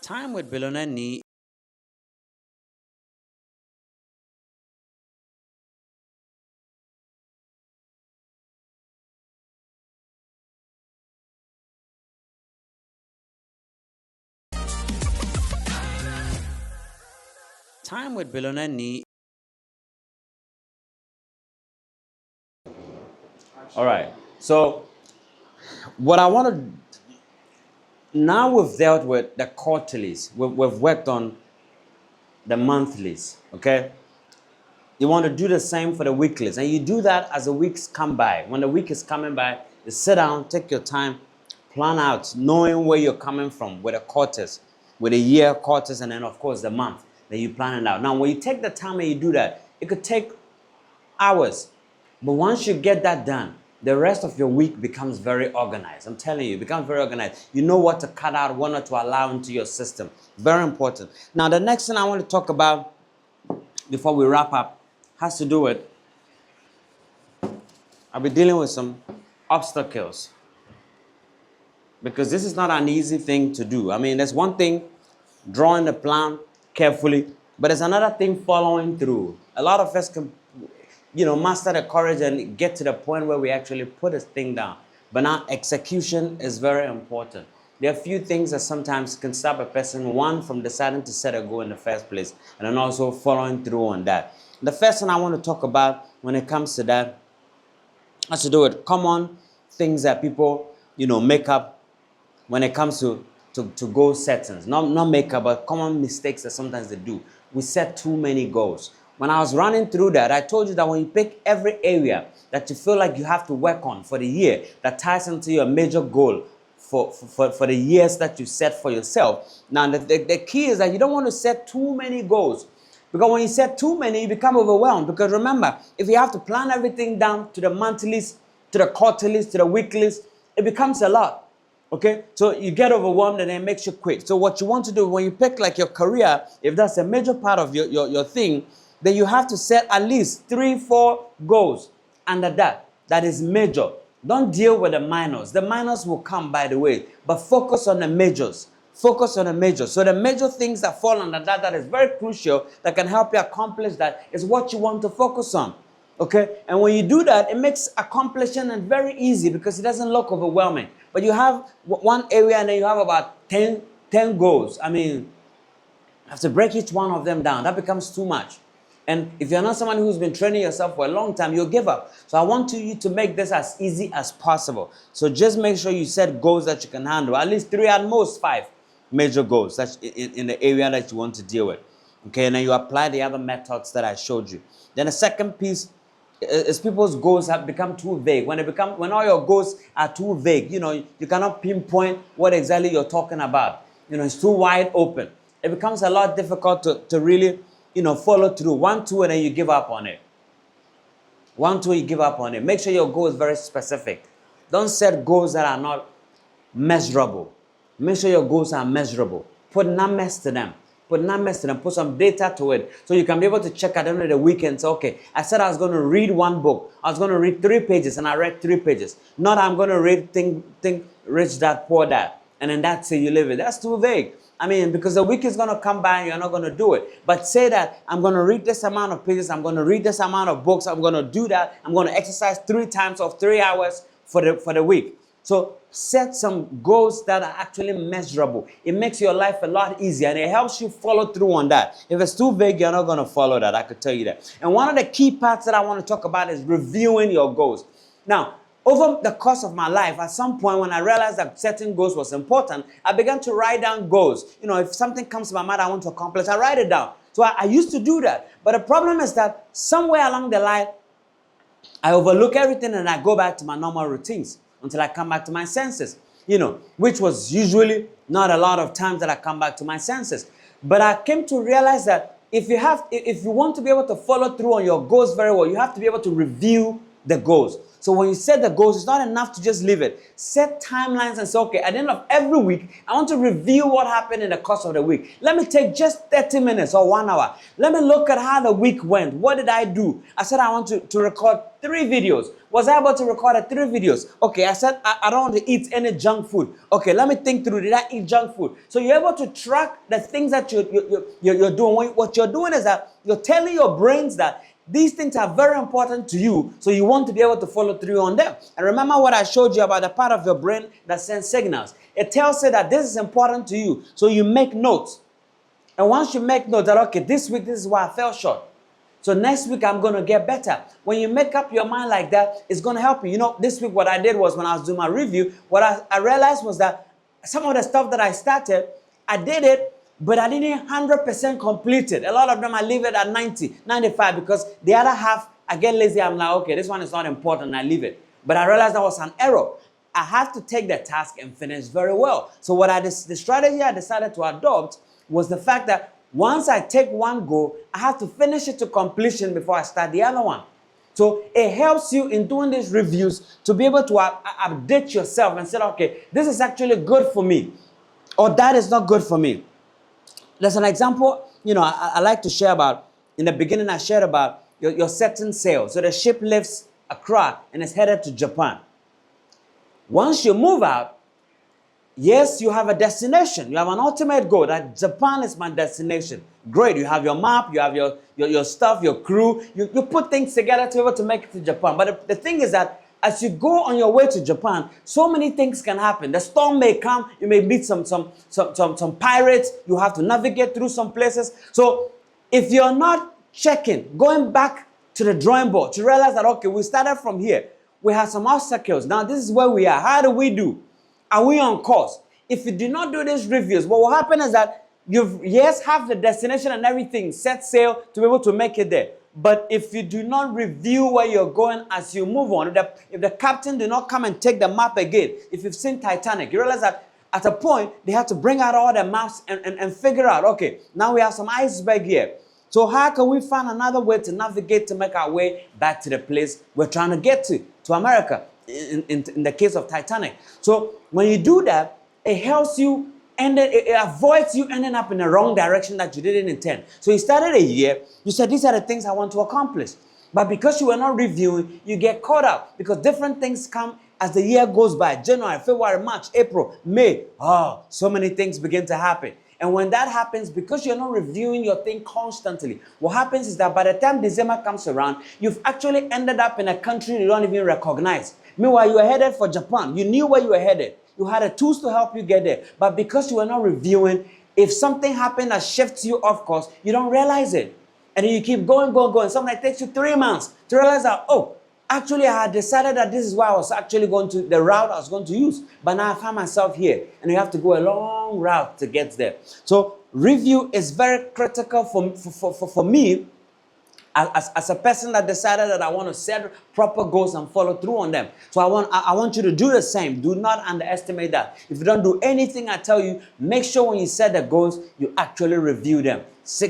Time with billionaire need. Time with billionaire need. All right. So what I want to now we've dealt with the quarterlies. We've worked on the monthlies. Okay. You want to do the same for the weeklies, and you do that as the weeks come by. When the week is coming by, you sit down, take your time, plan out, knowing where you're coming from with the quarters, with the year quarters, and then of course the month that you plan it out. Now, when you take the time and you do that, it could take hours, but once you get that done, the rest of your week becomes very organized. I'm telling you, it becomes very organized. You know what to cut out, what not to allow into your system. Very important. Now, the next thing I want to talk about before we wrap up has to do with, I'll be dealing with some obstacles, because this is not an easy thing to do. I mean, there's one thing drawing the plan carefully, but there's another thing following through. A lot of us can, master the courage and get to the point where we actually put this thing down. But now execution is very important. There are a few things that sometimes can stop a person, one, from deciding to set a goal in the first place, and then also following through on that. The first thing I want to talk about when it comes to that has to do with common things that people, make up when it comes to goal settings. Not make up, but common mistakes that sometimes they do. We set too many goals. When I was running through that, I told you that when you pick every area that you feel like you have to work on for the year that ties into your major goal for the years that you set for yourself. Now, the key is that you don't want to set too many goals. Because when you set too many, you become overwhelmed. Because remember, if you have to plan everything down to the monthlies, to the quarterlies, to the weeklies, it becomes a lot. Okay? So you get overwhelmed and it makes you quit. So what you want to do when you pick like your career, if that's a major part of your thing, then you have to set at least 3-4 goals under that. That is major. Don't deal with the minors. The minors will come, by the way, but focus on the majors. Focus on the majors. So the major things that fall under that is very crucial, that can help you accomplish that, is what you want to focus on. Okay? And when you do that, it makes accomplishing it very easy because it doesn't look overwhelming. But you have one area and then you have about 10 goals. I mean, you have to break each one of them down. That becomes too much. And if you're not someone who's been training yourself for a long time, you'll give up. So I want you to make this as easy as possible. So just make sure you set goals that you can handle. At least 3, at most 5 major goals. That's in the area that you want to deal with. Okay, and then you apply the other methods that I showed you. Then the second piece is people's goals have become too vague. When all your goals are too vague, you cannot pinpoint what exactly you're talking about. It's too wide open. It becomes a lot difficult to really follow through. 1, 2, and then you give up on it. 1, 2, you give up on it. Make sure your goal is very specific. Don't set goals that are not measurable. Make sure your goals are measurable. Put numbers to them. Put some data to it. So you can be able to check at the end of the week and say, okay, I said I was going to read 1 book. I was going to read 3 pages, and I read 3 pages. Not I'm going to read Think Rich Dad Poor Dad, and then that's it, you live it. That's too vague. I mean, because the week is going to come by and you're not going to do it. But say that I'm going to read this amount of pages, I'm going to read this amount of books, I'm going to do that, I'm going to exercise 3 times of 3 hours for the week. So set some goals that are actually measurable. It makes your life a lot easier and it helps you follow through on that. If it's too vague, you're not going to follow that. I could tell you that. And one of the key parts that I want to talk about is reviewing your goals. Now, over the course of my life, at some point when I realized that setting goals was important, I began to write down goals. If something comes to my mind I want to accomplish, I write it down. So I used to do that. But the problem is that somewhere along the line, I overlook everything and I go back to my normal routines until I come back to my senses, which was usually not a lot of times that I come back to my senses. But I came to realize that if you want to be able to follow through on your goals very well, you have to be able to review the goals. So when you set the goals, it's not enough to just leave it. Set timelines and say, okay, at the end of every week, I want to review what happened in the course of the week. Let me take just 30 minutes or 1 hour. Let me look at how the week went. What did I do? I said I want to record 3 videos. Was I able to record 3 videos? Okay, I said I don't want to eat any junk food. Okay, let me think through. Did I eat junk food? So you're able to track the things that you're doing. What you're doing is that you're telling your brains that these things are very important to you, so you want to be able to follow through on them. And remember what I showed you about the part of your brain that sends signals. It tells you that this is important to you, so you make notes. And once you make notes that, okay, this week, this is why I fell short. So next week, I'm going to get better. When you make up your mind like that, it's going to help you. You know, this week, what I did was when I was doing my review, what I realized was that some of the stuff that I started, I did it, but I didn't 100% complete it. A lot of them, I leave it at 90, 95, because the other half, I get lazy. I'm like, okay, this one is not important, I leave it. But I realized that was an error. I have to take the task and finish very well. So the strategy I decided to adopt was the fact that once I take one goal, I have to finish it to completion before I start the other one. So it helps you in doing these reviews to be able to update yourself and say, okay, this is actually good for me, or that is not good for me. There's an example, you know, I like to share about. In the beginning, I shared about your setting sail. So the ship leaves Accra and is headed to Japan. Once you move out, yes, you have a destination. You have an ultimate goal that Japan is my destination. Great. You have your map, you have your stuff, your crew. You put things together to be able to make it to Japan. But the thing is that as you go on your way to Japan, so many things can happen. The storm may come. You may meet some pirates. You have to navigate through some places. So if you're not checking, going back to the drawing board to realize that, okay, we started from here. We have some obstacles. Now this is where we are. How do we do? Are we on course? If you do not do these reviews, what will happen is that you've, yes, have the destination and everything, set sail to be able to make it there. But if you do not review where you're going as you move on, if the captain do not come and take the map again, if you've seen Titanic, you realize that at a point, they have to bring out all the maps and figure out, okay, now we have some iceberg here. So how can we find another way to navigate to make our way back to the place we're trying to get to America, in the case of Titanic. So when you do that, it helps you, and it avoids you ending up in the wrong direction that you didn't intend. So you started a year, you said, these are the things I want to accomplish. But because you were not reviewing, you get caught up because different things come as the year goes by. January, February, March, April, May. Oh, so many things begin to happen. And when that happens, because you're not reviewing your thing constantly, what happens is that by the time December comes around, you've actually ended up in a country you don't even recognize. Meanwhile, you were headed for Japan. You knew where you were headed. You had the tools to help you get there. But because you were not reviewing, if something happened that shifts you off course, you don't realize it. And then you keep going. Something that takes you 3 months to realize that, oh, actually, I had decided that this is why I was actually going to, the route I was going to use. But now I find myself here. And you have to go a long route to get there. So review is very critical for me as a person that decided that I want to set proper goals and follow through on them. So I want you to do the same. Do not underestimate that. If you don't do anything I tell you, make sure when you set the goals, you actually review them.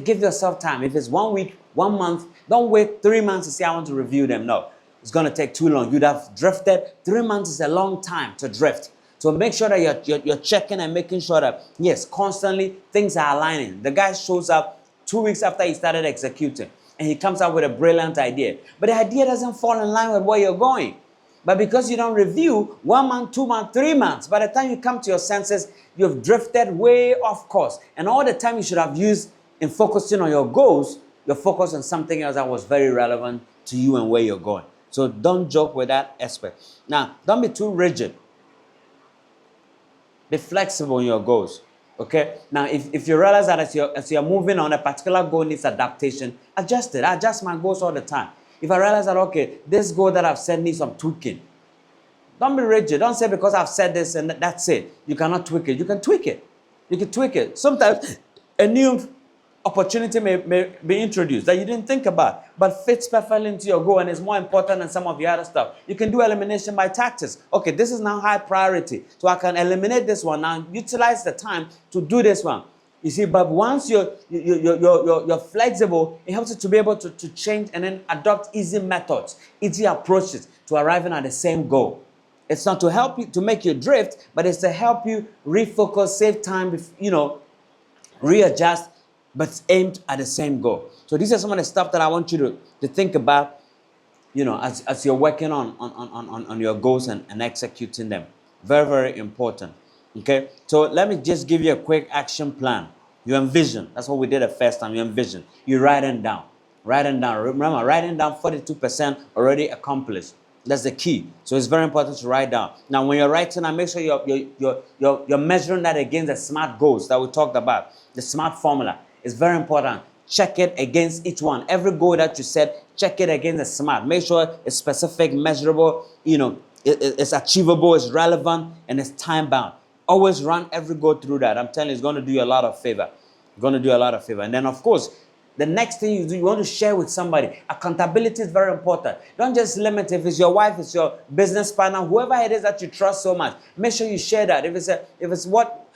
Give yourself time. If it's 1 week, 1 month, don't wait 3 months to say I want to review them. No, it's going to take too long. You'd have drifted. 3 months is a long time to drift. So make sure that you're checking and making sure that, yes, constantly things are aligning. The guy shows up 2 weeks after he started executing. And he comes up with a brilliant idea. But the idea doesn't fall in line with where you're going. But because you don't review 1 month, 2 months, 3 months, by the time you come to your senses, you've drifted way off course. And all the time you should have used in focusing on your goals, you're focused on something else that was very relevant to you and where you're going. So don't joke with that aspect. Now, don't be too rigid. Be flexible in your goals. Okay. Now, if you realize that as you're moving on, a particular goal needs adaptation, adjust it. I adjust my goals all the time. If I realize that, okay, this goal that I've set needs some tweaking, don't be rigid. Don't say because I've said this and that's it. You cannot tweak it. You can tweak it. You can tweak it. Sometimes a new opportunity may be introduced that you didn't think about, but fits perfectly into your goal and is more important than some of the other stuff. You can do elimination by tactics. Okay, this is now high priority, so I can eliminate this one now, utilize the time to do this one. You see, but once you're flexible, it helps you to be able to change and then adopt easy methods, easy approaches to arriving at the same goal. It's not to help you to make you drift, but it's to help you refocus, save time, readjust, but aimed at the same goal. So these are some of the stuff that I want you to think about, as you're working on your goals and executing them. Very, very important. Okay, so let me just give you a quick action plan. You envision. That's what we did the first time. You envision. You write it down. Write it down. Remember, writing down 42% already accomplished. That's the key. So it's very important to write down. Now, when you're writing, make sure you're measuring that against the SMART goals that we talked about. The SMART formula is very important. Check it against each one. Every goal that you set, check it against the SMART. Make sure it's specific, measurable, it's achievable, it's relevant, and it's time bound. Always run every goal through that. I'm telling you, it's going to do you a lot of favor. It's going to do you a lot of favor. And then, of course, the next thing you do, you want to share with somebody. Accountability is very important. Don't just limit if it's your wife, it's your business partner, whoever it is that you trust so much. Make sure you share that. If it's what,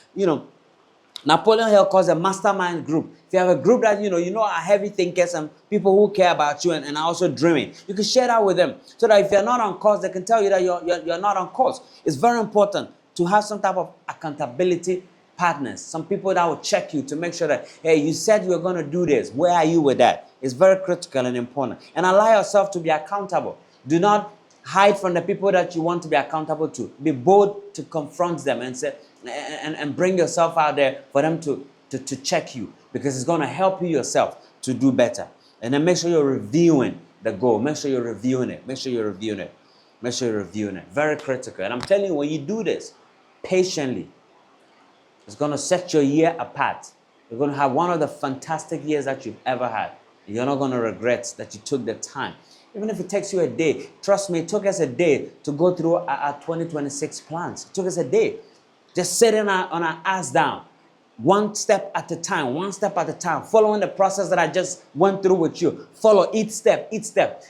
Napoleon Hill calls a mastermind group. If you have a group that are heavy thinkers and people who care about you and are also dreaming, you can share that with them so that if you're not on course, they can tell you that you're not on course. It's very important to have some type of accountability partners, some people that will check you to make sure that, hey, you said you were going to do this. Where are you with that? It's very critical and important. And allow yourself to be accountable. Do not hide from the people that you want to be accountable to. Be bold to confront them and say, and bring yourself out there for them to check you, because it's going to help you yourself to do better. And then make sure you're reviewing the goal. Make sure you're reviewing it. Make sure you're reviewing it. Make sure you're reviewing it. Very critical. And I'm telling you, when you do this patiently, it's going to set your year apart. You're going to have one of the fantastic years that you've ever had. You're not going to regret that you took the time. Even if it takes you a day. Trust me, it took us a day to go through our 2026 plans. It took us a day. Just sitting on our ass down. One step at a time, following the process that I just went through with you. Follow each step.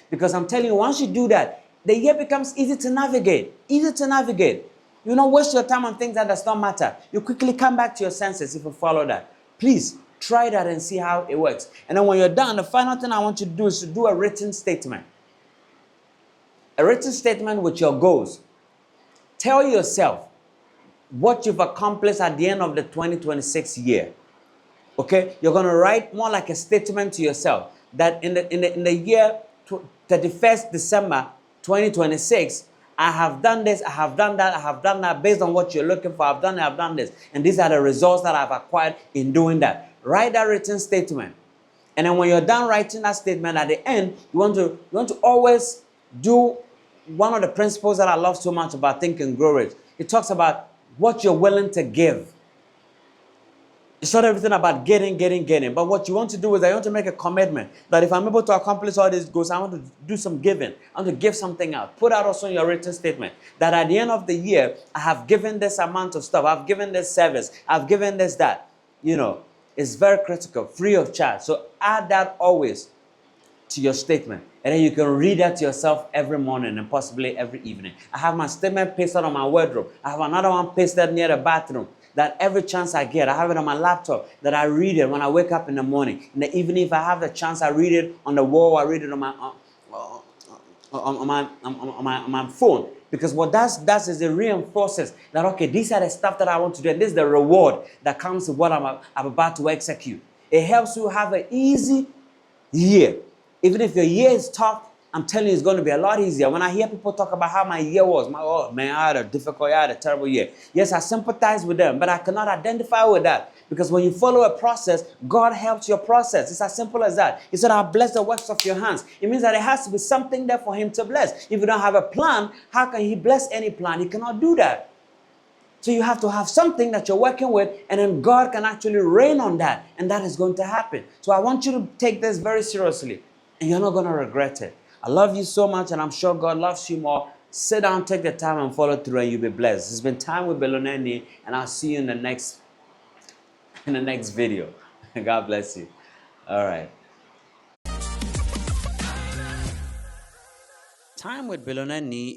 Because I'm telling you, once you do that, the year becomes easy to navigate. You don't waste your time on things that does not matter. You quickly come back to your senses if you follow that. Please try that and see how it works. And then when you're done, the final thing I want you to do is to do a written statement. A written statement with your goals. Tell yourself what you've accomplished at the end of the 2026 year. Okay? You're going to write more like a statement to yourself that in the year 31st December 2026, I have done this, I have done that, based on what you're looking for. I've done this. And these are the results that I've acquired in doing that. Write that written statement. And then when you're done writing that statement, at the end, you want to always do one of the principles that I love so much about Think and Grow Rich. It talks about what you're willing to give. It's not everything about getting. But what you want to do is I want to make a commitment that if I'm able to accomplish all these goals, I want to do some giving. I want to give something out. Put out also in your written statement that at the end of the year, I have given this amount of stuff. I've given this service. I've given this, that. It's very critical, free of charge. So add that always to your statement. And then you can read that to yourself every morning and possibly every evening. I have my statement pasted on my wardrobe. I have another one pasted near the bathroom. That every chance I get, I have it on my laptop, that I read it when I wake up in the morning. In the evening, if I have the chance, I read it on the wall, I read it on my phone. Because what that does is it reinforces that, okay, these are the stuff that I want to do, and this is the reward that comes with what I'm about to execute. It helps you have an easy year. Even if your year is tough, I'm telling you, it's going to be a lot easier. When I hear people talk about how my year was, I had a terrible year. Yes, I sympathize with them, but I cannot identify with that. Because when you follow a process, God helps your process. It's as simple as that. He said, I'll bless the works of your hands. It means that there has to be something there for him to bless. If you don't have a plan, how can he bless any plan? He cannot do that. So you have to have something that you're working with, and then God can actually rain on that, and that is going to happen. So I want you to take this very seriously, and you're not going to regret it. I love you so much, and I'm sure God loves you more. Sit down, take the time, and follow through, and you'll be blessed. It's been time with Beloneni, and I'll see you in the next video. God bless you. All right. Time with Beloneni